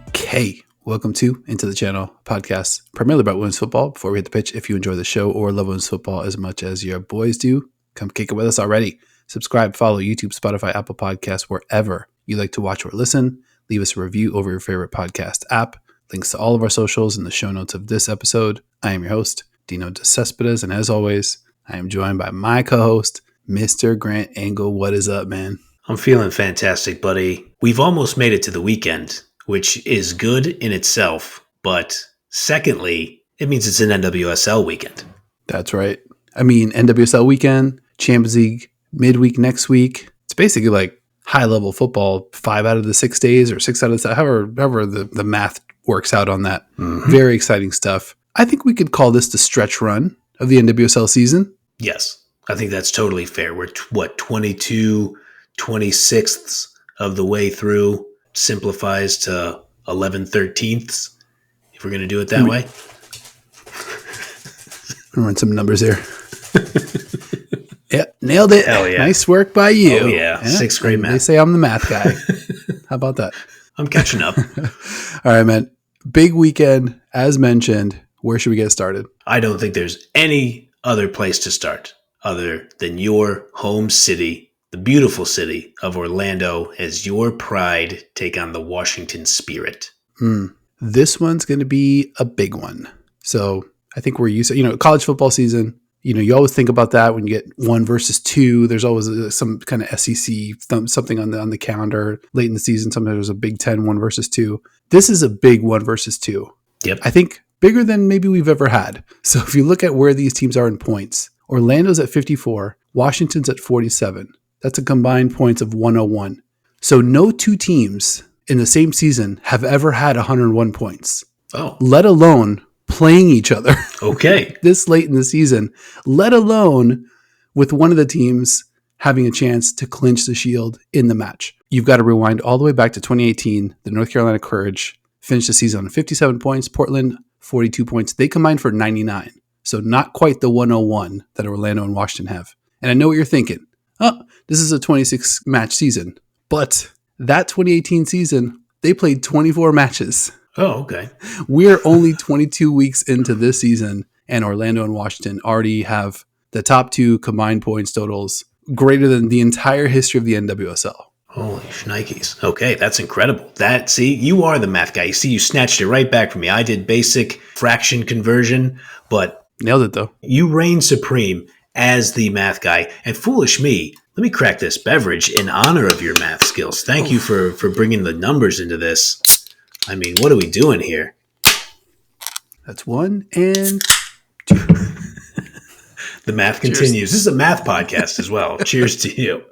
Okay, welcome to Into the Channel podcast, primarily about women's football. Before we hit the pitch, if you enjoy the show or love women's football as much as your boys do, come kick it with us already. Subscribe, follow YouTube, Spotify, Apple Podcasts, wherever you like to watch or listen. Leave us a review over your favorite podcast app. Links to all of our socials in the show notes of this episode. I am your host, Dino De Cespedes, and as always, I am joined by my co-host, Mr. Grant Engel. What is up, man? I'm feeling fantastic, buddy. We've almost made it to the weekend, which is good in itself. But secondly, it means it's an NWSL weekend. That's right. I mean, NWSL weekend, Champions League midweek next week. It's basically like high-level football, 5 out of the 6 days or 6 out of the however the math works out on that. Mm-hmm. Very exciting stuff. I think we could call this the stretch run of the NWSL season. Yes, I think that's totally fair. We're, 26ths of the way through. Simplifies to 11/13ths, if we're going to do it that way. I'm run some numbers here. Yep, nailed it. Hell yeah. Nice work by you. Oh, yeah. 6th grade math. They say I'm the math guy. How about that? I'm catching up. All right, man. Big weekend, as mentioned. Where should we get started? I don't think there's any other place to start other than your home city, the beautiful city of Orlando, as your Pride take on the Washington Spirit. This one's going to be a big one. So I think we're used to, college football season. You always think about that when you get 1 versus 2. There's always some kind of SEC something on the calendar late in the season. Sometimes there's a Big Ten 1 versus 2. This is a big 1 versus 2. Yep. I think bigger than maybe we've ever had. So if you look at where these teams are in points, Orlando's at 54, Washington's at 47. That's a combined points of 101. So no two teams in the same season have ever had 101 points. Oh. Let alone playing each other. Okay. This late in the season, let alone with one of the teams having a chance to clinch the Shield in the match. You've got to rewind all the way back to 2018. The North Carolina Courage finished the season on 57 points. Portland, 42 points. They combined for 99. So not quite the 101 that Orlando and Washington have. And I know what you're thinking. Oh, this is a 26-match season. But that 2018 season, they played 24 matches. Oh, okay. We're only 22 weeks into this season, and Orlando and Washington already have the top 2 combined points totals greater than the entire history of the NWSL. Holy shnikes. Okay, that's incredible. See, you are the math guy. You see, you snatched it right back from me. I did basic fraction conversion, but nailed it, though. You reign supreme as the math guy. And foolish me, let me crack this beverage in honor of your math skills. Thank you for bringing the numbers into this. I mean, what are we doing here? That's 1 and 2. The math continues. This is a math podcast as well. Cheers to you.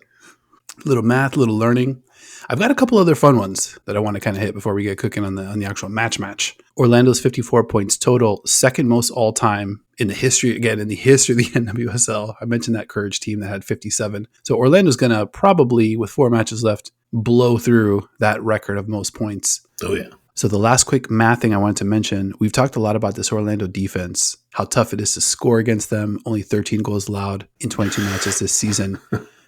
Little math, little learning. I've got a couple other fun ones that I want to kind of hit before we get cooking on the actual match. Orlando's 54 points total, second most all time in the history of the NWSL. I mentioned that Courage team that had 57. So Orlando's going to probably, with 4 matches left, blow through that record of most points. Oh, yeah. So the last quick math thing I wanted to mention, we've talked a lot about this Orlando defense, how tough it is to score against them. Only 13 goals allowed in 22 matches this season.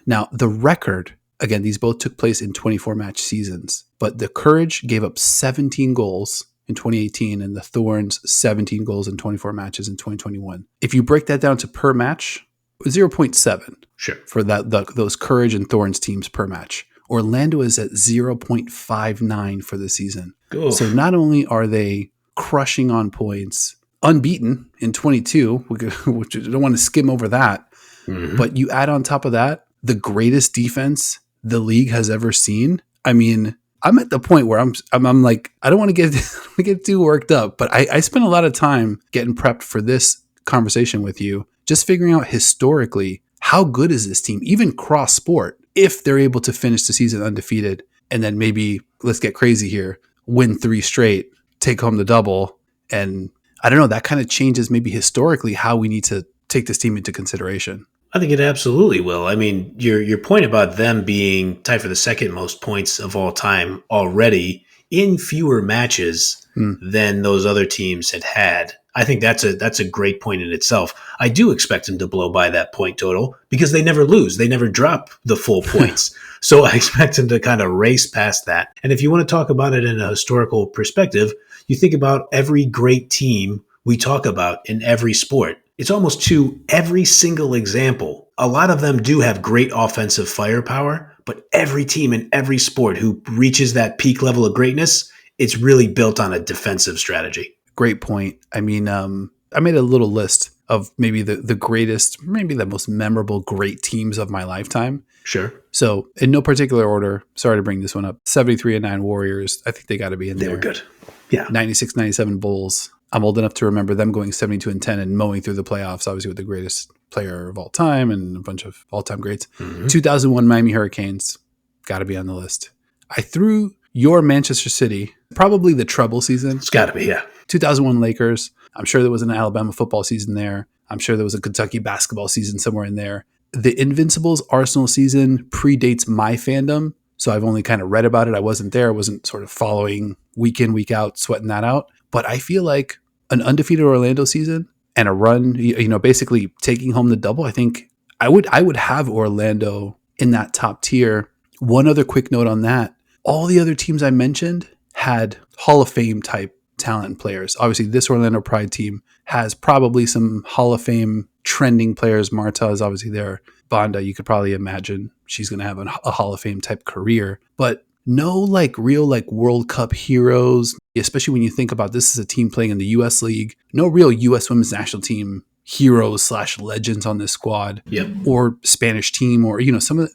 Now, the record, again, these both took place in 24-match seasons, but the Courage gave up 17 goals in 2018 and the Thorns 17 goals in 24 matches in 2021. If you break that down to per match, 0.7 sure. for those Courage and Thorns teams per match. Orlando is at 0.59 for the season. Oof. So not only are they crushing on points, unbeaten in 22, which I don't want to skim over that, but you add on top of that, the greatest defense the league has ever seen. I mean, I'm at the point where I'm like, I don't want to get too worked up, but I spent a lot of time getting prepped for this conversation with you, just figuring out historically, how good is this team, even cross sport, if they're able to finish the season undefeated and then maybe, let's get crazy here, win 3 straight, take home the double. And I don't know, that kind of changes maybe historically how we need to take this team into consideration. I think it absolutely will. I mean, your point about them being tied for the second most points of all time already in fewer matches than those other teams had. I think that's a great point in itself. I do expect them to blow by that point total because they never lose. They never drop the full points. So I expect them to kind of race past that. And if you want to talk about it in a historical perspective, you think about every great team we talk about in every sport. It's almost to every single example. A lot of them do have great offensive firepower, but every team in every sport who reaches that peak level of greatness, it's really built on a defensive strategy. Great point. I mean, I made a little list of maybe the greatest, maybe the most memorable great teams of my lifetime. Sure. So in no particular order, sorry to bring this one up, 73-9 Warriors, I think they got to be in there. They were good. Yeah. 96-97 Bulls. I'm old enough to remember them going 72-10 and mowing through the playoffs, obviously with the greatest player of all time and a bunch of all-time greats. 2001 Miami Hurricanes, got to be on the list. I threw your Manchester City, probably the treble season. It's got to be, yeah. 2001 Lakers. I'm sure there was an Alabama football season there. I'm sure there was a Kentucky basketball season somewhere in there. The Invincibles Arsenal season predates my fandom, so I've only kind of read about it. I wasn't there. I wasn't sort of following week in, week out, sweating that out. But I feel like an undefeated Orlando season and a run, basically taking home the double, I think I would have Orlando in that top tier. One other quick note on that. All the other teams I mentioned had Hall of Fame type talent and players. Obviously, this Orlando Pride team has probably some Hall of Fame trending players. Marta is obviously there. Banda, you could probably imagine she's going to have a Hall of Fame type career. But no real World Cup heroes, especially when you think about this is a team playing in the U.S. League. No real U.S. women's national team heroes / legends on this squad. Yep. Or Spanish team or, some of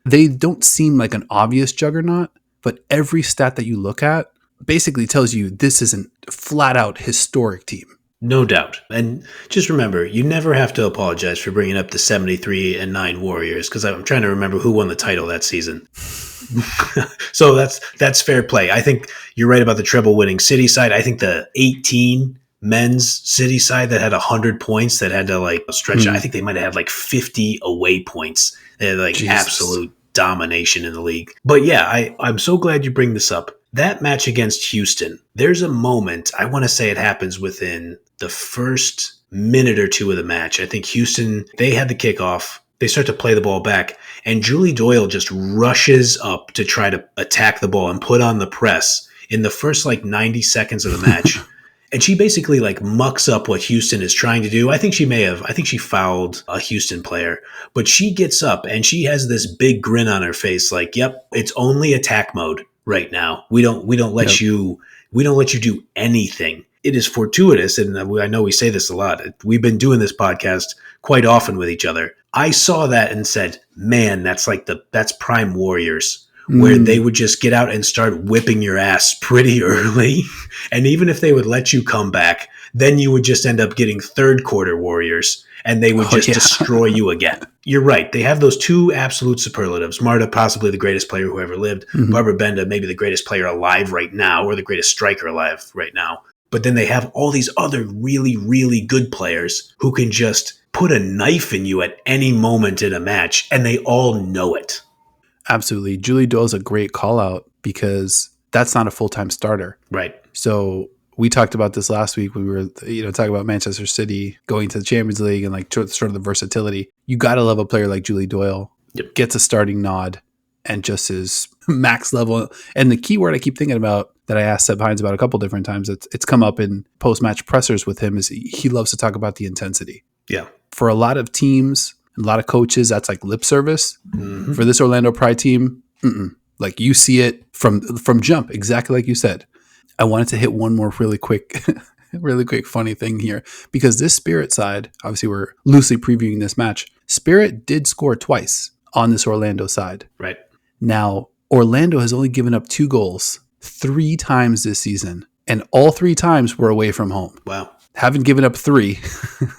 they don't seem like an obvious juggernaut, but every stat that you look at basically tells you this is a flat out historic team. No doubt. And just remember, you never have to apologize for bringing up the 73-9 Warriors because I'm trying to remember who won the title that season. So that's fair play. I think you're right about the treble winning City side. I think the 18 men's City side that had 100 points that had to stretch. I think they might have had 50 away points. They had absolute domination in the league. But yeah, I'm so glad you bring this up. That match against Houston, there's a moment, I want to say it happens within the first minute or two of the match. I think Houston, they had the kickoff. They start to play the ball back, and Julie Doyle just rushes up to try to attack the ball and put on the press in the first 90 seconds of the match. And she basically mucks up what Houston is trying to do. I think she fouled a Houston player, but she gets up and she has this big grin on her face yep, it's only attack mode right now. We don't let you do anything. It is fortuitous, and I know we say this a lot. We've been doing this podcast quite often with each other. I saw that and said, man, that's that's prime Warriors, where they would just get out and start whipping your ass pretty early. And even if they would let you come back, then you would just end up getting third quarter Warriors, and they would just destroy you again. You're right. They have those two absolute superlatives. Marta, possibly the greatest player who ever lived. Barbara Benda, maybe the greatest player alive right now, or the greatest striker alive right now. But then they have all these other really, really good players who can just put a knife in you at any moment in a match, and they all know it. Absolutely. Julie Doyle's a great call out because that's not a full-time starter. Right. So we talked about this last week. We were, talking about Manchester City going to the Champions League and sort of the versatility. You got to love a player like Julie Doyle. Yep. Gets a starting nod and just is max level. And the key word I keep thinking about that I asked Seb Hines about a couple different times, it's come up in post-match pressers with him, is he loves to talk about the intensity. Yeah. For a lot of teams, a lot of coaches, that's lip service. For this Orlando Pride team, you see it from jump, exactly like you said. I wanted to hit one more really quick funny thing here, because this Spirit side, obviously we're loosely previewing this match. Spirit did score twice on this Orlando side. Right. Now, Orlando has only given up 2 goals 3 times this season, and all 3 times were away from home. Wow. Haven't given up 3.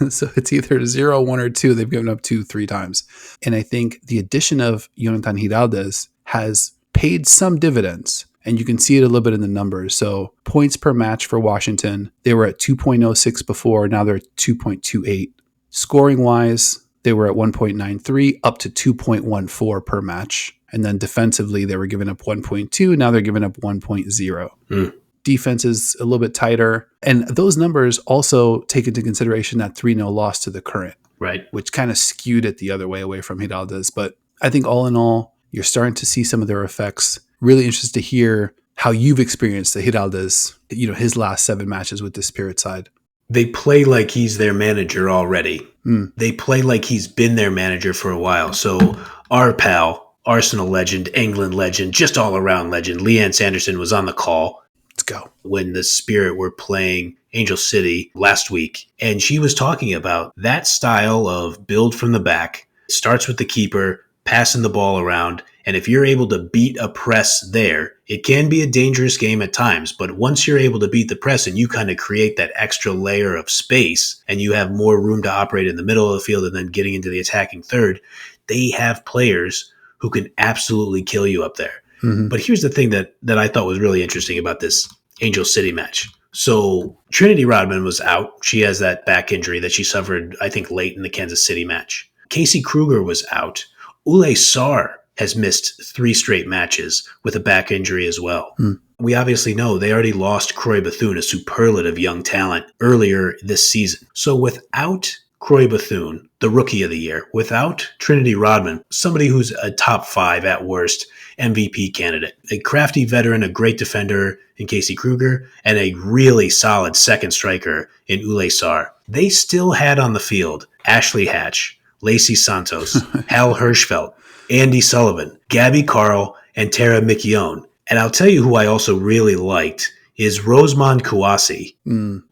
So it's either 0, 1, or 2. They've given up 2, 3 times. And I think the addition of Jonathan Giraldes has paid some dividends. And you can see it a little bit in the numbers. So points per match for Washington, they were at 2.06 before. Now they're at 2.28. Scoring wise, they were at 1.93 up to 2.14 per match. And then defensively, they were giving up 1.2. Now they're giving up 1.0. defense is a little bit tighter. And those numbers also take into consideration that 3-0 loss to the Current, right? Which kind of skewed it the other way away from Giraldez. But I think all in all, you're starting to see some of their effects. Really interested to hear how you've experienced the Giraldez, his last 7 matches with the Spirit side. They play like he's their manager already. They play like he's been their manager for a while. So our pal, Arsenal legend, England legend, just all-around legend, Leanne Sanderson was on the call. Let's go. When the Spirit were playing Angel City last week. And she was talking about that style of build from the back. It starts with the keeper, passing the ball around. And if you're able to beat a press there, it can be a dangerous game at times. But once you're able to beat the press and you kind of create that extra layer of space and you have more room to operate in the middle of the field and then getting into the attacking third, they have players who can absolutely kill you up there. Mm-hmm. But here's the thing that I thought was really interesting about this Angel City match. So Trinity Rodman was out. She has that back injury that she suffered, I think, late in the Kansas City match. Casey Kruger was out. Ule Sarr has missed 3 straight matches with a back injury as well. We obviously know they already lost Croy Bethune, a superlative young talent, earlier this season. So without Croy Bethune, the rookie of the year, without Trinity Rodman, somebody who's a top 5 at worst MVP candidate, a crafty veteran, a great defender in Casey Kruger, and a really solid second striker in Ule Sarr, they still had on the field Ashley Hatch, Lacey Santos, Hal Hirschfeld, Andy Sullivan, Gabby Carl, and Tara Micchione. And I'll tell you who I also really liked is Rosemond Kouassi,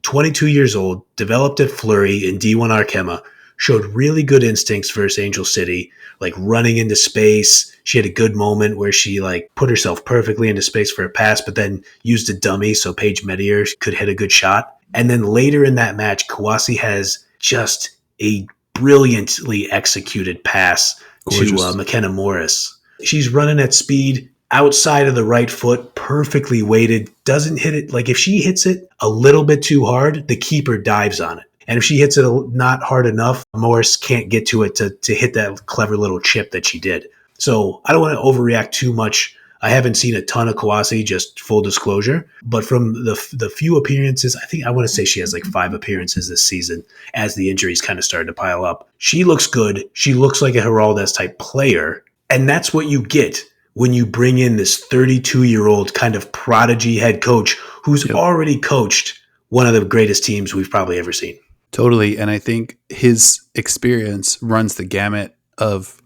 22 years old, developed at Fleury in D1 Arkema, showed really good instincts versus Angel City, like running into space. She had a good moment where she put herself perfectly into space for a pass, but then used a dummy so Paige Medier could hit a good shot. And then later in that match, Kouassi has just a brilliantly executed pass to McKenna Morris. She's running at speed outside of the right foot, perfectly weighted, doesn't hit it. If she hits it a little bit too hard, the keeper dives on it. And if she hits it not hard enough, Morris can't get to it to hit that clever little chip that she did. So I don't want to overreact too much. I haven't seen a ton of Kouassi, just full disclosure. But from the few appearances, I want to say she has 5 appearances this season as the injuries kind of started to pile up. She looks good. She looks like a Giraldez type player. And that's what you get when you bring in this 32-year-old kind of prodigy head coach who's already coached one of the greatest teams we've probably ever seen. Totally. And I think his experience runs the gamut of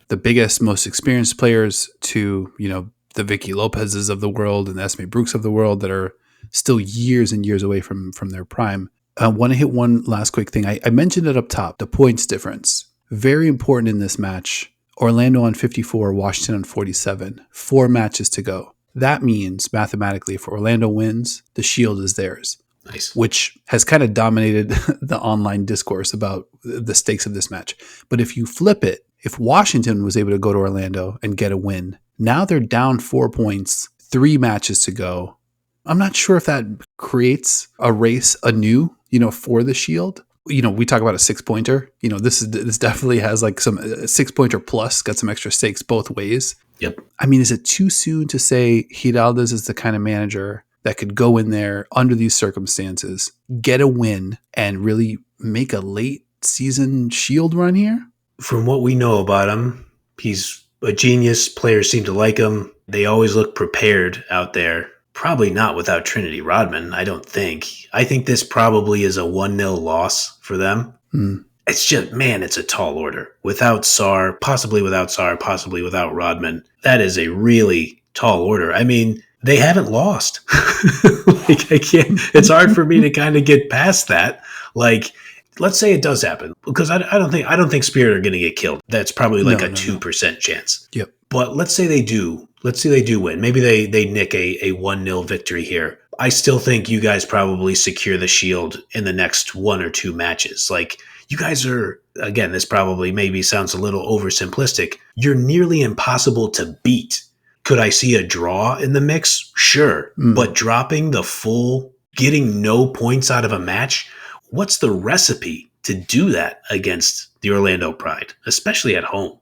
the biggest, most experienced players to, the Vicky Lopez's of the world and the Esme Brooks of the world that are still years and years away from their prime. I want to hit one last quick thing. I mentioned it up top, the points difference. Very important in this match. Orlando on 54, Washington on 47. 4 matches to go. That means mathematically if Orlando wins, the Shield is theirs. Nice. Which has kind of dominated the online discourse about the stakes of this match. But if you flip it, if Washington was able to go to Orlando and get a win, now they're down 4 points, 3 matches to go. I'm not sure if that creates a race anew, for the Shield. We talk about a 6-pointer. This definitely has some 6-pointer plus, got some extra stakes both ways. Yep. I mean, is it too soon to say Giraldez is the kind of manager that could go in there under these circumstances, get a win, and really make a late season Shield run here? From what we know about him, he's a genius. Players seem to like him. They always look prepared out there. Probably not without Trinity Rodman, I don't think. I think this probably is a 1-0 loss for them. It's just, it's a tall order. Without Sarr, possibly without Rodman, that is a really tall order. I mean, they haven't lost. I can't. It's hard for me to kind of get past that. Let's say it does happen, because I don't think Spirit are going to get killed. That's probably a 2% chance. Yep. But let's say they do. Let's say they do win. Maybe they nick a 1-0 victory here. I still think you guys probably secure the Shield in the next 1 or 2 matches. You guys are, again, this probably maybe sounds a little oversimplistic. You're nearly impossible to beat. Could I see a draw in the mix? Sure. But dropping the full, getting no points out of a match, what's the recipe to do that against the Orlando Pride, especially at home?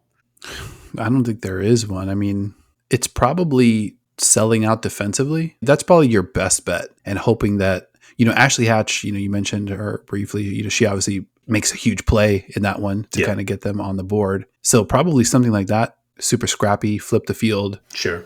I don't think there is one. I mean, it's probably selling out defensively, that's probably your best bet. And hoping that, Ashley Hatch, you mentioned her briefly, she obviously makes a huge play in that one to kind of get them on the board. So probably something like that, super scrappy, flip the field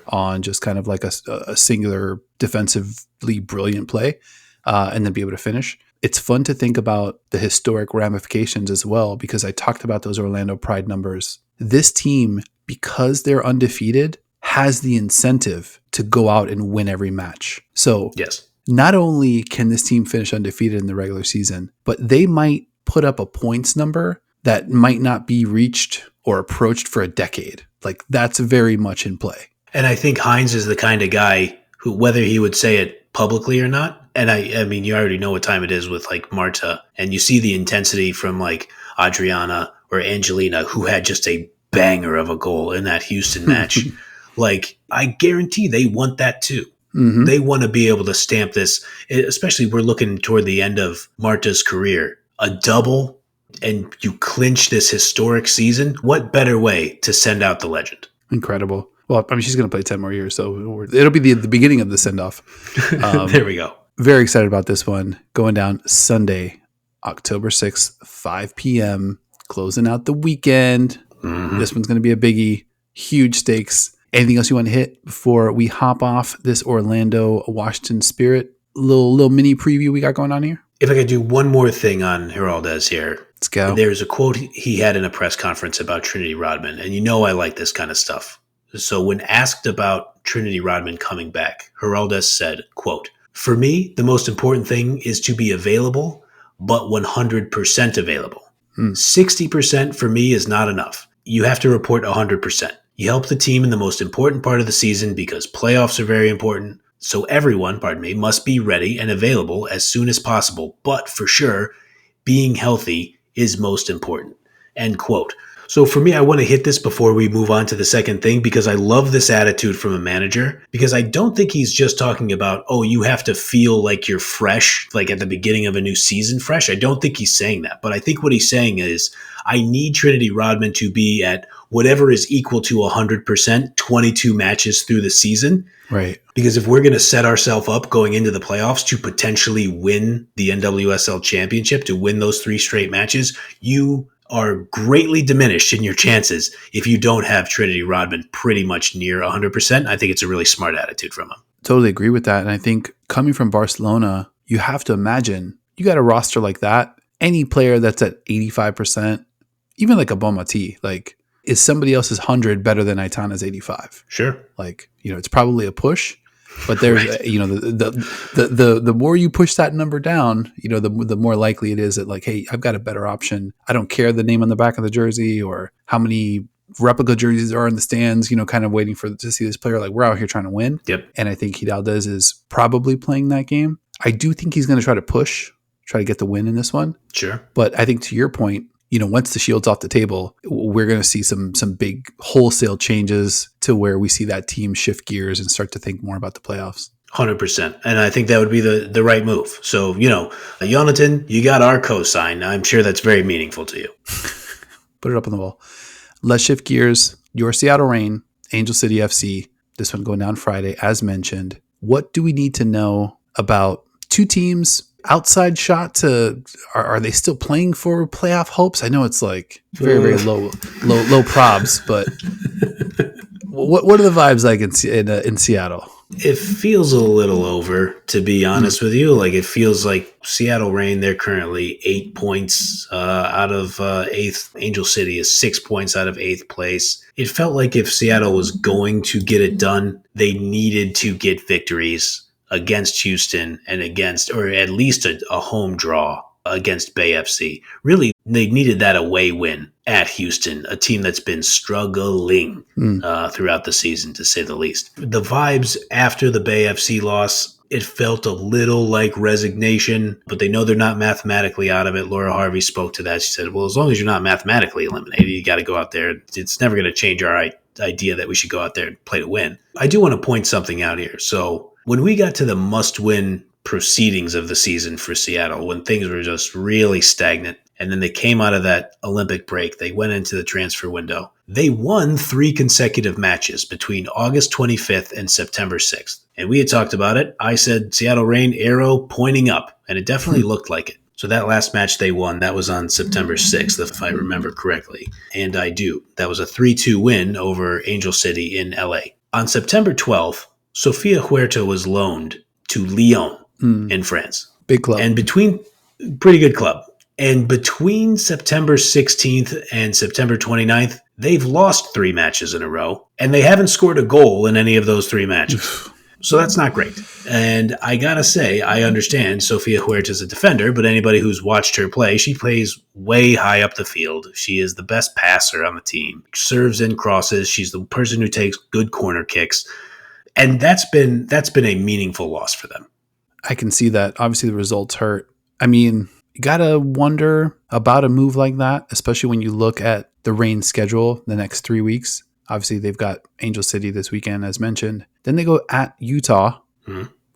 on just kind of like a singular defensively brilliant play, and then be able to finish. It's fun to think about the historic ramifications as well, because I talked about those Orlando Pride numbers. This team, because they're undefeated, has the incentive to go out and win every match. So not only can this team finish undefeated in the regular season, but they might put up a points number that might not be reached or approached for a decade. Like, that's very much in play. And I think Hines is the kind of guy who, whether he would say it publicly or not, and I mean, you already know what time it is with like Marta, and you see the intensity from like Adriana or Angelina, who had just a banger of a goal in that Houston match. Like, I guarantee they want that too. Mm-hmm. They want to be able to stamp this, especially we're looking toward the end of Marta's career. A double, and you clinch this historic season. What better way to send out the legend? Incredible. Well, I mean, she's going to play 10 more years, so it'll be the beginning of the send-off. There we go. Very excited about this one. Going down Sunday, October 6th, 5 p.m., closing out the weekend. Mm-hmm. This one's going to be a biggie. Huge stakes. Anything else you want to hit before we hop off this Orlando-Washington Spirit little mini preview we got going on here? If I could do one more thing on Geraldes here. Let's go. There's a quote he had in a press conference about Trinity Rodman, and I like this kind of stuff. So when asked about Trinity Rodman coming back, Geraldes said, quote, "For me, the most important thing is to be available, but 100% available. 60% for me is not enough. You have to report 100%. You help the team in the most important part of the season because playoffs are very important. So everyone, must be ready and available as soon as possible. But for sure, being healthy is most important." End quote. So for me, I want to hit this before we move on to the second thing, because I love this attitude from a manager, because I don't think he's just talking about, oh, you have to feel like you're fresh, like at the beginning of a new season fresh. I don't think he's saying that. But I think what he's saying is, I need Trinity Rodman to be at whatever is equal to 100%, 22 matches through the season. Right. Because if we're going to set ourselves up going into the playoffs to potentially win the NWSL championship, to win those 3 straight matches, you are greatly diminished in your chances if you don't have Trinity Rodman pretty much near 100%. I think it's a really smart attitude from him. Totally agree with that. And I think coming from Barcelona, you have to imagine you got a roster like that. Any player that's at 85%, even like a Bonmati, like, is somebody else's 100 better than Aitana's 85? Sure. Like, it's probably a push, but there's, right. The more you push that number down, the more likely it is that, like, hey, I've got a better option. I don't care the name on the back of the jersey or how many replica jerseys are in the stands, kind of waiting to see this player. Like, we're out here trying to win. Yep. And I think Geraldes is probably playing that game. I do think he's going to try to get the win in this one. Sure. But I think, to your point, once the shield's off the table, we're going to see some big wholesale changes to where we see that team shift gears and start to think more about the playoffs. 100%. And I think that would be the right move. So, Jonathan, you got our cosign. I'm sure that's very meaningful to you. Put it up on the wall. Let's shift gears. Your Seattle Reign, Angel City FC, this one going down Friday, as mentioned. What do we need to know about two teams? Outside shot to, are they still playing for playoff hopes? I know it's like very, very low probs, but what are the vibes like in Seattle? It feels a little over, to be honest with you. Like, it feels like Seattle Reign, they're currently 8 points out of 8th. Angel City is 6 points out of 8th place. It felt like if Seattle was going to get it done, they needed to get victories against Houston and or at least a home draw against Bay FC. Really, they needed that away win at Houston, a team that's been struggling throughout the season, to say the least. The vibes after the Bay FC loss, it felt a little like resignation, but they know they're not mathematically out of it. Laura Harvey spoke to that. She said, well, as long as you're not mathematically eliminated, you got to go out there. It's never going to change our idea that we should go out there and play to win. I do want to point something out here. So when we got to the must-win proceedings of the season for Seattle, when things were just really stagnant, and then they came out of that Olympic break, they went into the transfer window. They won 3 consecutive matches between August 25th and September 6th. And we had talked about it. I said Seattle Reign arrow pointing up, and it definitely looked like it. So that last match they won, that was on September 6th, if I remember correctly. And I do. That was a 3-2 win over Angel City in LA. On September 12th, Sofia Huerta was loaned to Lyon in France. Big club. And pretty good club. And between September 16th and September 29th, they've lost 3 matches in a row, and they haven't scored a goal in any of those 3 matches. So that's not great. And I gotta say, I understand Sofia Huerta's a defender, but anybody who's watched her play, she plays way high up the field. She is the best passer on the team. Serves and crosses. She's the person who takes good corner kicks. And that's been a meaningful loss for them. I can see that. Obviously, the results hurt. I mean, you got to wonder about a move like that, especially when you look at the Reign schedule the next 3 weeks. Obviously, they've got Angel City this weekend, as mentioned. Then they go at Utah,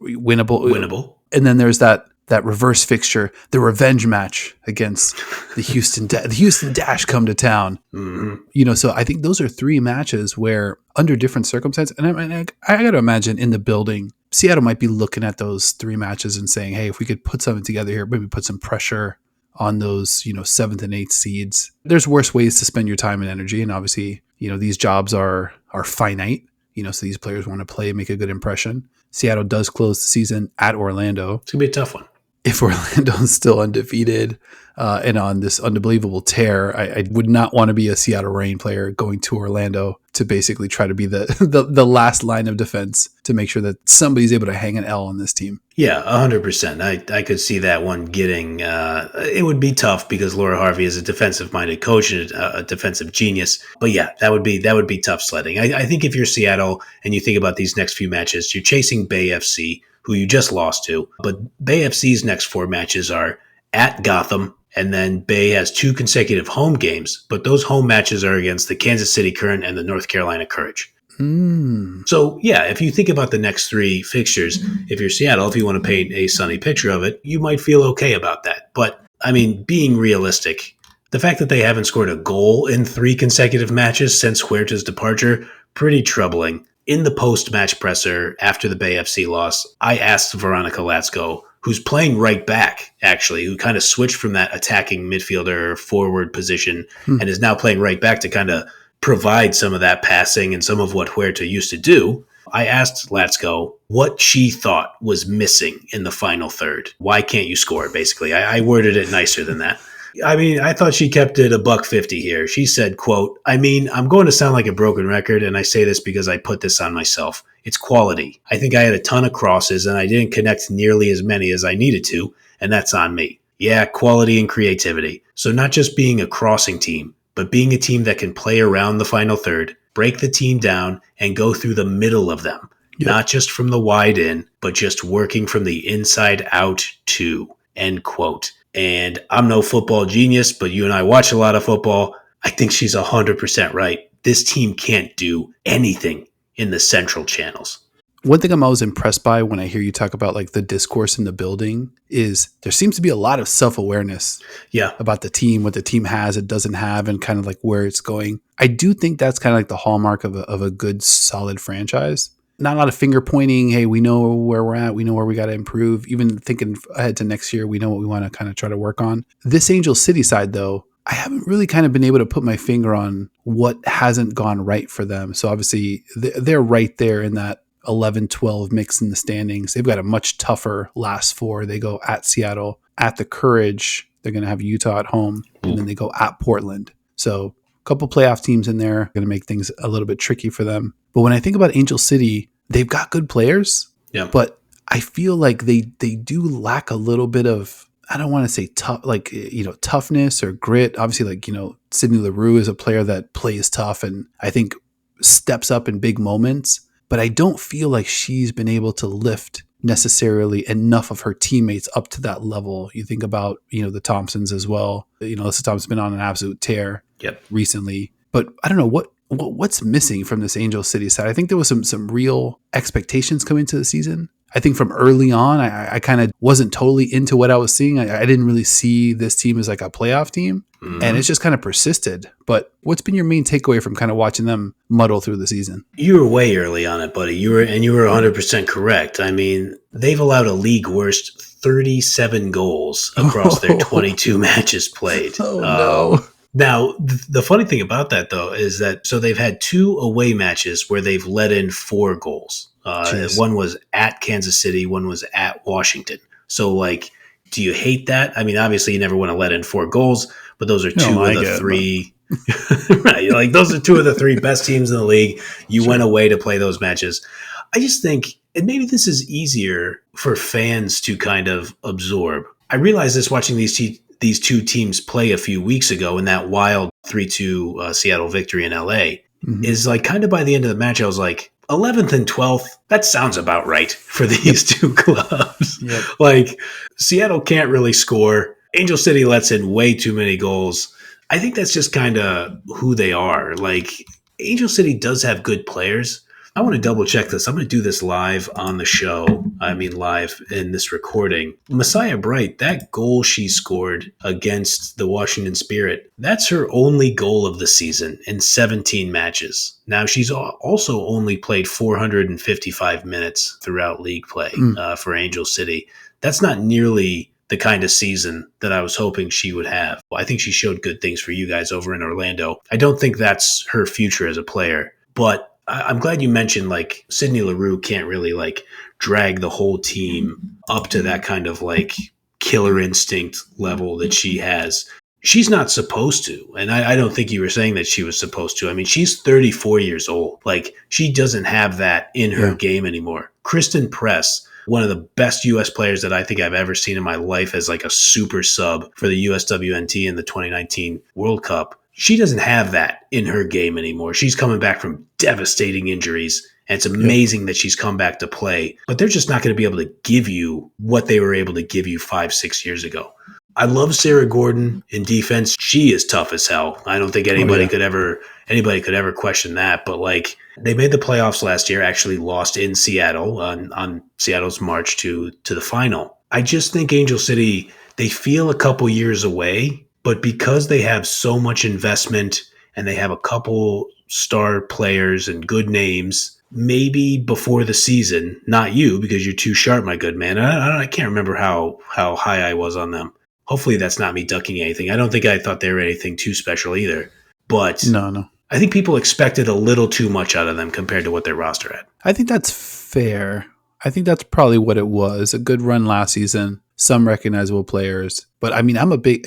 winnable. And then there's that reverse fixture, the revenge match against the Houston Dash come to town. Mm-hmm. So I think those are 3 matches where, under different circumstances, and I got to imagine in the building, Seattle might be looking at those 3 matches and saying, hey, if we could put something together here, maybe put some pressure on those, 7th and 8th seeds. There's worse ways to spend your time and energy. And obviously, these jobs are finite, so these players want to play, make a good impression. Seattle does close the season at Orlando. It's going to be a tough one. If Orlando's still undefeated and on this unbelievable tear, I would not want to be a Seattle Reign player going to Orlando to basically try to be the last line of defense to make sure that somebody's able to hang an L on this team. Yeah, 100%. I could see that one getting it would be tough because Laura Harvey is a defensive-minded coach and a defensive genius. But yeah, that would be tough sledding. I think if you're Seattle and you think about these next few matches, you're chasing Bay FC, who you just lost to. But Bay FC's next 4 matches are at Gotham, and then Bay has 2 consecutive home games, but those home matches are against the Kansas City Current and the North Carolina Courage. So, yeah, if you think about the next 3 fixtures, if you're Seattle, if you want to paint a sunny picture of it, you might feel okay about that. But, I mean, being realistic, the fact that they haven't scored a goal in 3 consecutive matches since Huerta's departure, pretty troubling. In the post-match presser after the Bay FC loss, I asked Veronica Latsko, who's playing right back, actually, who kind of switched from that attacking midfielder forward position and is now playing right back to kind of provide some of that passing and some of what Huerta used to do. I asked Latsko what she thought was missing in the final third. Why can't you score, basically? I worded it nicer than that. I mean, I thought she kept it $1.50 here. She said, quote, I'm going to sound like a broken record, and I say this because I put this on myself. It's quality. I think I had a ton of crosses, and I didn't connect nearly as many as I needed to, and that's on me. Yeah, quality and creativity. So not just being a crossing team, but being a team that can play around the final third, break the team down, and go through the middle of them. Yep. Not just from the wide in, but just working from the inside out too. End quote. And I'm no football genius, but you and I watch a lot of football. I think she's 100% right. This team can't do anything in the central channels. One thing I'm always impressed by when I hear you talk about like the discourse in the building is there seems to be a lot of self-awareness about the team, what the team has, it doesn't have, and kind of like where it's going. I do think that's kind of like the hallmark of a good, solid franchise. Not a lot of finger pointing. Hey, we know where we're at. We know where we got to improve. Even thinking ahead to next year, we know what we want to kind of try to work on. This Angel City side, though, I haven't really kind of been able to put my finger on what hasn't gone right for them. So obviously they're right there in that 11-12 mix in the standings. They've got a much tougher last 4. They go at Seattle, at the Courage. They're going to have Utah at home, and then they go at Portland. So a couple playoff teams in there, going to make things a little bit tricky for them. But when I think about Angel City, they've got good players, but I feel like they do lack a little bit of, I don't want to say tough, like, toughness or grit. Obviously, like, Sydney Leroux is a player that plays tough and I think steps up in big moments, but I don't feel like she's been able to lift necessarily enough of her teammates up to that level. You think about, the Thompsons as well. Alyssa Thompson's been on an absolute tear recently, but I don't know what's missing from this Angel City side. I think there was some real expectations coming into the season. I think from early on, I kind of wasn't totally into what I was seeing. I didn't really see this team as like a playoff team. And it's just kind of persisted. But what's been your main takeaway from kind of watching them muddle through the season? You were way early on it, buddy. You were 100% correct. I mean, they've allowed a league worst 37 goals across their 22 matches played. Oh, no. Now, the funny thing about that, though, is that so they've had 2 away matches where they've let in 4 goals. One was at Kansas City, one was at Washington. So, like, do you hate that? I mean, obviously, you never want to let in 4 goals, but those are 2 of the 3. Right, like those are 2 of the 3 best teams in the league. You went away to play those matches. I just think, and maybe this is easier for fans to kind of absorb. I realized this watching these 2 teams play a few weeks ago in that wild 3-2 Seattle victory in LA. Is like kind of by the end of the match, I was like, 11th and 12th, that sounds about right for these 2 clubs. Yep. Like, Seattle can't really score. Angel City lets in way too many goals. I think that's just kind of who they are. Like, Angel City does have good players. I want to double check this. I'm going to do this live on the show. I mean, live in this recording. Messiah Bright, that goal she scored against the Washington Spirit, that's her only goal of the season in 17 matches. Now, she's also only played 455 minutes throughout league play for Angel City. That's not nearly the kind of season that I was hoping she would have. I think she showed good things for you guys over in Orlando. I don't think that's her future as a player, but I'm glad you mentioned like Sydney Leroux can't really like drag the whole team up to that kind of like killer instinct level that she has. She's not supposed to. And I don't think you were saying that she was supposed to. I mean, she's 34 years old. Like, she doesn't have that in her game anymore. Kristen Press, one of the best U.S. players that I think I've ever seen in my life as like a super sub for the USWNT in the 2019 World Cup. She doesn't have that in her game anymore. She's coming back from devastating injuries, and it's amazing that she's come back to play. But they're just not going to be able to give you what they were able to give you 5-6 years ago. I love Sarah Gordon in defense. She is tough as hell. I don't think anybody could ever question that. But like, they made the playoffs last year, actually lost in Seattle on Seattle's march to the final. I just think Angel City, they feel a couple years away. But because they have so much investment and they have a couple star players and good names, maybe before the season, not you because you're too sharp, my good man. I can't remember how high I was on them. Hopefully that's not me ducking anything. I don't think I thought they were anything too special either. But no. I think people expected a little too much out of them compared to what their roster had. I think that's fair. I think that's probably what it was. A good run last season. Some recognizable players. But I mean, I'm a big,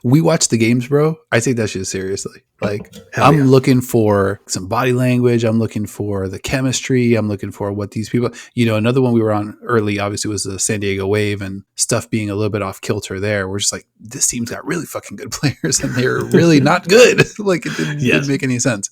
we watch the games, bro. I take that shit seriously. Like, I'm looking for some body language. I'm looking for the chemistry. I'm looking for what these people, another one we were on early, obviously, was the San Diego Wave and stuff being a little bit off kilter there. We're just like, this team's got really fucking good players and they're really not good. Like, it didn't make any sense.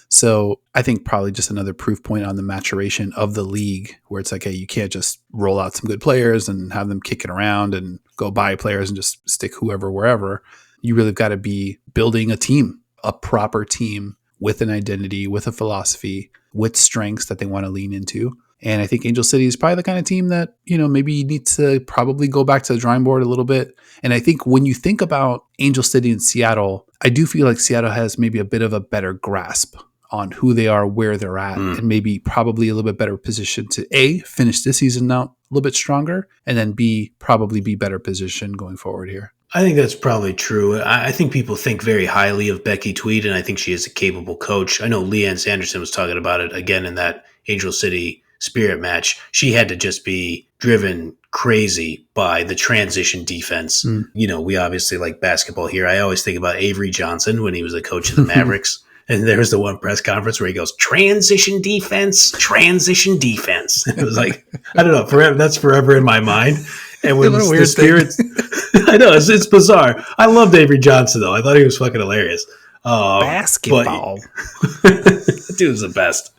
So I think probably just another proof point on the maturation of the league where it's like, hey, you can't just roll out some good players and have them kicking around and go buy players and just stick whoever wherever. You really got to be building a team, a proper team with an identity, with a philosophy, with strengths that they want to lean into. And I think Angel City is probably the kind of team that, maybe you need to probably go back to the drawing board a little bit. And I think when you think about Angel City and Seattle, I do feel like Seattle has maybe a bit of a better grasp on who they are, where they're at, and maybe probably a little bit better position to A, finish this season out a little bit stronger, and then B, probably be better positioned going forward here. I think that's probably true. I think people think very highly of Becky Tweed, and I think she is a capable coach. I know Leanne Sanderson was talking about it again in that Angel City Spirit match. She had to just be driven crazy by the transition defense. We obviously like basketball here. I always think about Avery Johnson when he was a coach of the Mavericks. And there was the one press conference where he goes, transition defense. It was like, I don't know, forever. That's forever in my mind. And when the Spirits, I know, it's bizarre. I loved Avery Johnson, though. I thought he was fucking hilarious. Basketball. That dude was the best.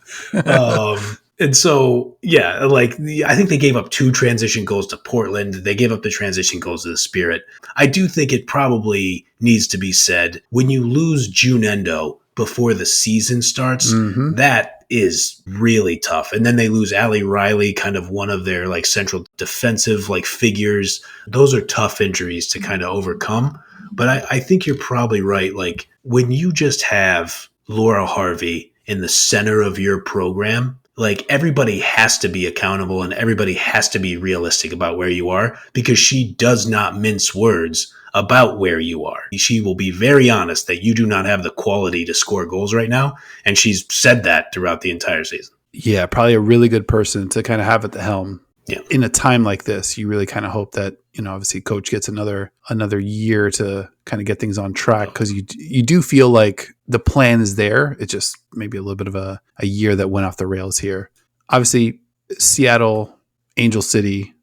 And so, I think they gave up 2 transition goals to Portland. They gave up the transition goals to the Spirit. I do think it probably needs to be said, when you lose June Endo before the season starts, that is really tough. And then they lose Allie Riley, kind of one of their central defensive figures. Those are tough injuries to kind of overcome. But I think you're probably right. Like when you just have Laura Harvey in the center of your program, like everybody has to be accountable and everybody has to be realistic about where you are because she does not mince words about where you are. She will be very honest that you do not have the quality to score goals right now. And she's said that throughout the entire season. Yeah, probably a really good person to kind of have at the helm. Yeah. In a time like this, you really kind of hope that, obviously coach gets another year to kind of get things on track because you do feel like the plan is there. It's just maybe a little bit of a year that went off the rails here. Obviously, Seattle, Angel City,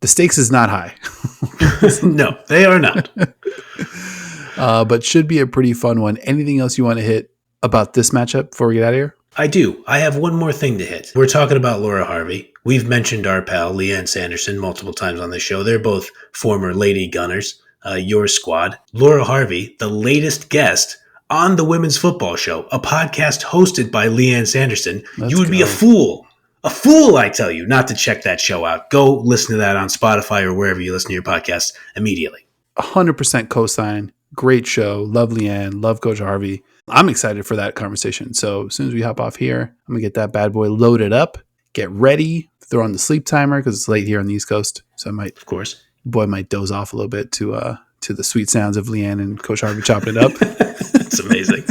the stakes is not high. No, they are not. But should be a pretty fun one. Anything else you want to hit about this matchup before we get out of here? I do. I have one more thing to hit. We're talking about Laura Harvey. We've mentioned our pal, Leanne Sanderson, multiple times on this show. They're both former Lady Gunners, your squad. Laura Harvey, the latest guest on the Women's Football Show, a podcast hosted by Leanne Sanderson. You would be a fool, I tell you, not to check that show out. Go listen to that on Spotify or wherever you listen to your podcasts immediately. 100% cosign. Great show. Love Leanne. Love Coach Harvey. I'm excited for that conversation. So as soon as we hop off here, I'm going to get that bad boy loaded up, get ready, throw on the sleep timer because it's late here on the East Coast. So I might, of course, might doze off a little bit to the sweet sounds of Leanne and Coach Harvey chopping it up. It's amazing.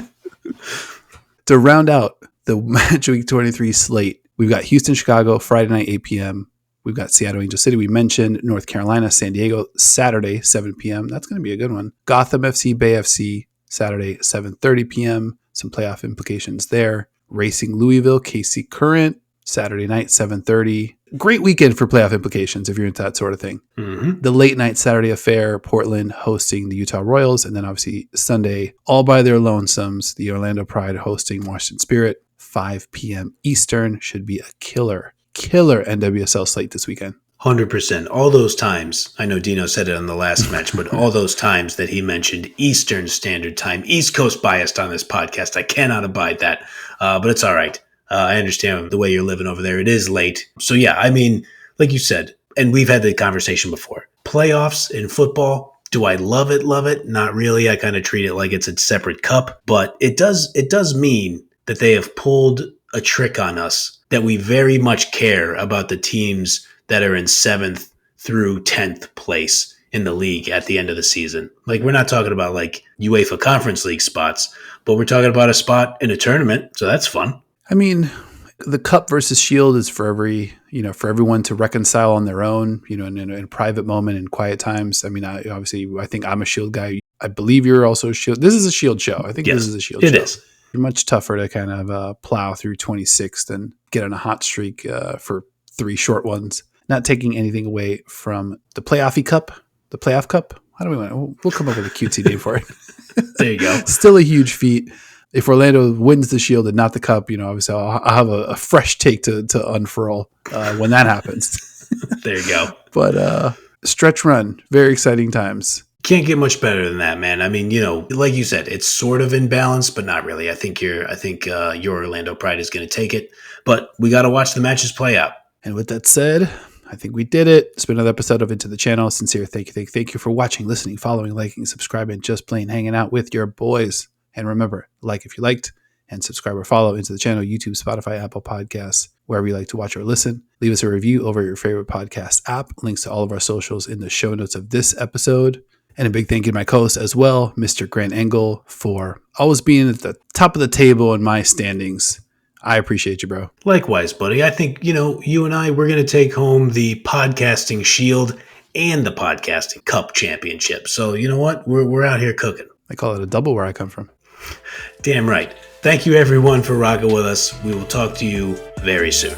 To round out the Matchweek 23 slate, we've got Houston, Chicago, Friday night, 8 p.m. We've got Seattle, Angel City. We mentioned North Carolina, San Diego, Saturday, 7 p.m. That's going to be a good one. Gotham FC, Bay FC, Saturday, 7:30 p.m. Some playoff implications there. Racing Louisville, KC Current, Saturday night, 7:30. Great weekend for playoff implications if you're into that sort of thing. Mm-hmm. The late night Saturday affair, Portland hosting the Utah Royals. And then obviously Sunday, all by their lonesomes, the Orlando Pride hosting Washington Spirit, 5 p.m. Eastern. Should be a killer NWSL slate this weekend. 100%. All those times, I know Dino said it on the last match, but all those times that he mentioned Eastern Standard Time, East Coast biased on this podcast, I cannot abide that, but it's all right. I understand the way you're living over there. It is late. So yeah, I mean, like you said, and we've had the conversation before, playoffs in football, do I love it? Love it? Not really. I kind of treat it like it's a separate cup, but it does mean that they have pulled a trick on us that we very much care about the teams that are in 7th through 10th place in the league at the end of the season. Like, we're not talking about like UEFA Conference League spots, but we're talking about a spot in a tournament. So that's fun. I mean, the Cup versus Shield is for everyone to reconcile on their own, in a private moment in quiet times. I mean, I think I'm a Shield guy. I believe you're also a Shield. This is a Shield show. I think Yes, this is a Shield show. It is. Much tougher to kind of plow through 26th and get on a hot streak for 3 short ones. Not taking anything away from the Playoff Cup. How do we want? We'll come up with a cutesy name for it. There you go. Still a huge feat. If Orlando wins the Shield and not the Cup, obviously I'll have a fresh take to unfurl when that happens. There you go. But stretch run, very exciting times. Can't get much better than that, man. I mean, like you said, it's sort of in balance, but not really. I think your Orlando Pride is going to take it, but we got to watch the matches play out. And with that said, I think we did it. It's been another episode of Into the Channel. Sincere thank you for watching, listening, following, liking, subscribing, just plain hanging out with your boys. And remember, like if you liked, and subscribe or follow Into the Channel, YouTube, Spotify, Apple Podcasts, wherever you like to watch or listen. Leave us a review over your favorite podcast app. Links to all of our socials in the show notes of this episode. And a big thank you to my co-host as well, Mr. Grant Engel, for always being at the top of the table in my standings. I appreciate you, bro. Likewise, buddy. I think, you and I, we're going to take home the podcasting shield and the podcasting cup championship. So you know what? We're out here cooking. I call it a double where I come from. Damn right. Thank you, everyone, for rocking with us. We will talk to you very soon.